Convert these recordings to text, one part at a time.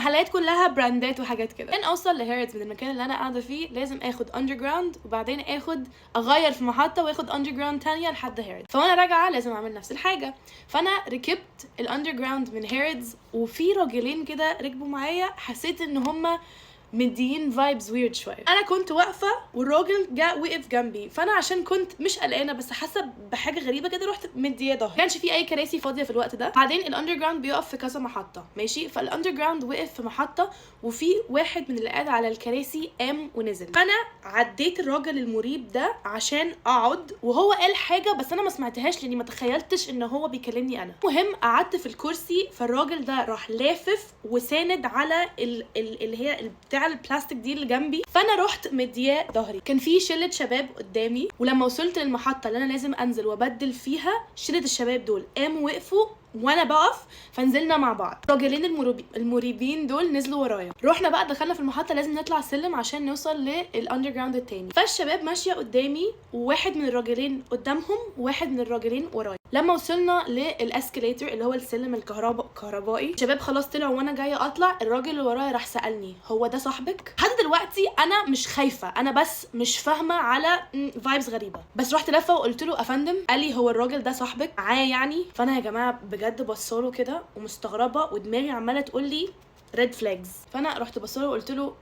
محلات كلها براندات وحاجات كده. عشان اوصل لهيرتز من المكان اللي انا قاعده فيه لازم اخد اندر جراوند، وبعدين اغير في محطه واخد اندر جراوند تانية لحد هيرتز. فانا راجعه لازم اعمل نفس الحاجه. فانا ركبت الاندر جراوند من هيرتز، وفي راجلين كده ركبوا معايا، حسيت ان هما مديين فايبز ويرد شويه. انا كنت واقفه والراجل جاء وقف جنبي، فانا عشان كنت مش قلقانه بس حاسه بحاجه غريبه كده رحت مديه ظهري. ما كانش في اي كراسي فاضيه في الوقت ده. بعدين الاندر جراوند بيقف في كذا محطه ماشي، فالاندر جراوند وقف في محطه وفي واحد من اللي قاعد على الكراسي قام ونزل. فانا عديت الراجل المريب ده عشان اقعد، وهو قال حاجه بس انا ما سمعتهاش لاني ما تخيلتش ان هو بيكلمني انا. المهم قعدت في الكرسي، فالراجل ده راح لافف وساند على اللي هي بتاع البلاستيك دي اللي جنبي، فانا رحت مدياه ظهري. كان في شله شباب قدامي، ولما وصلت للمحطه اللي انا لازم انزل وابدل فيها، شله الشباب دول قاموا وقفوا وانا بقف، فنزلنا مع بعض. الراجلين المريبين دول نزلوا ورايا. رحنا بقى دخلنا في المحطه، لازم نطلع السلم عشان نوصل للاندر جراوند التاني. فالشباب ماشيه قدامي، وواحد من الراجلين قدامهم وواحد من الراجلين ورايا. لما وصلنا للاسكليتر اللي هو السلم الكهربائي، الشباب خلاص طلعوا وانا جايه اطلع، الراجل اللي ورايا راح سالني هو ده صاحبك؟ لحد دلوقتي انا مش خايفه، انا بس مش فاهمه على فايبز غريبه، بس رحت لفه وقلت له افندم. قال لي هو الراجل ده صاحبك معايا يعني؟ فانا يا جماعه بجد بصاله كده ومستغربه، ودماغي عماله تقول لي ريد فلاجز. فانا رحت بصاله وقلت له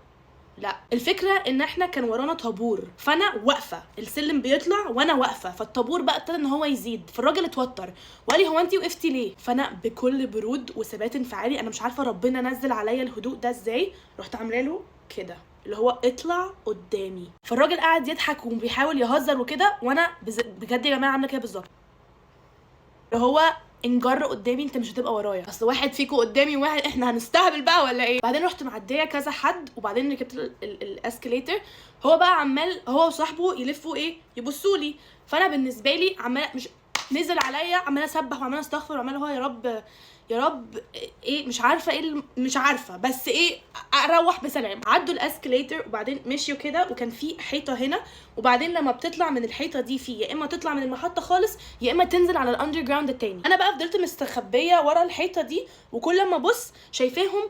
لا. الفكره ان احنا كان ورانا طابور، فانا واقفه، السلم بيطلع وانا واقفه، فالطابور بقى ابتدى ان هو يزيد، فالراجل اتوتر وقال لي هو انتي وقفتي ليه؟ فانا بكل برود وثبات انفعالي، انا مش عارفه ربنا نزل عليا الهدوء ده ازاي، رحت عامله له كده اللي هو اطلع قدامي. فالراجل قاعد يضحك وبيحاول يهزر وكده، وانا بجد يا جماعه عامله كده بالظبط، اللي هو انجر قدامي، انت مش هتبقى ورايا، اصل واحد فيكم قدامي واحد، احنا هنستهبل بقى ولا ايه؟ بعدين رحت معديه كذا حد، وبعدين ركبت الاسكليتر. هو بقى عمال هو وصاحبه يلفوا يبصوا لي، فانا بالنسبه لي عمال مش نزل عليا، عمال اسبح وعمال استغفر وعمال هو يا رب يا رب مش عارفه مش عارفه بس اروح بسلام. عدوا الاسكليتر وبعدين مشيوا كده، وكان في حيطه هنا، وبعدين لما بتطلع من الحيطه دي في يا اما تطلع من المحطه خالص يا اما تنزل على الاندر جراوند التاني. انا بقى فضلت مستخبيه ورا الحيطه دي، وكل ما ابص شايفاهم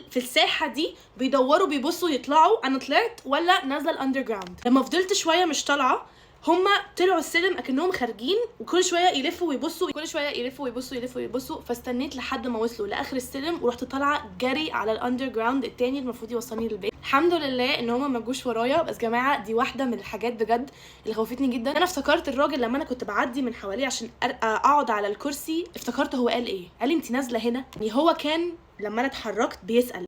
في الساحه دي بيدوروا بيبصوا يطلعوا انا طلعت ولا نازله الاندر جراوند. لما فضلت شويه مش طالعه، هما طلعوا السلم اكنهم خارجين، وكل شويه يلفوا ويبصوا، كل شويه يلفوا ويبصوا يلفوا ويبصوا، فاستنيت لحد ما وصلوا لاخر السلم، ورحت طالعه جري على الاندر جراوند التاني المفروض يوصلني للبيت. الحمد لله ان هما ما جوش ورايا. بس جماعه دي واحده من الحاجات بجد اللي خوفتني جدا. انا افتكرت الراجل لما انا كنت بعدي من حواليه عشان اقعد على الكرسي، افتكرت هو قال ايه، قال لي انت نازله هنا. يعني هو كان لما انا اتحركت بيسال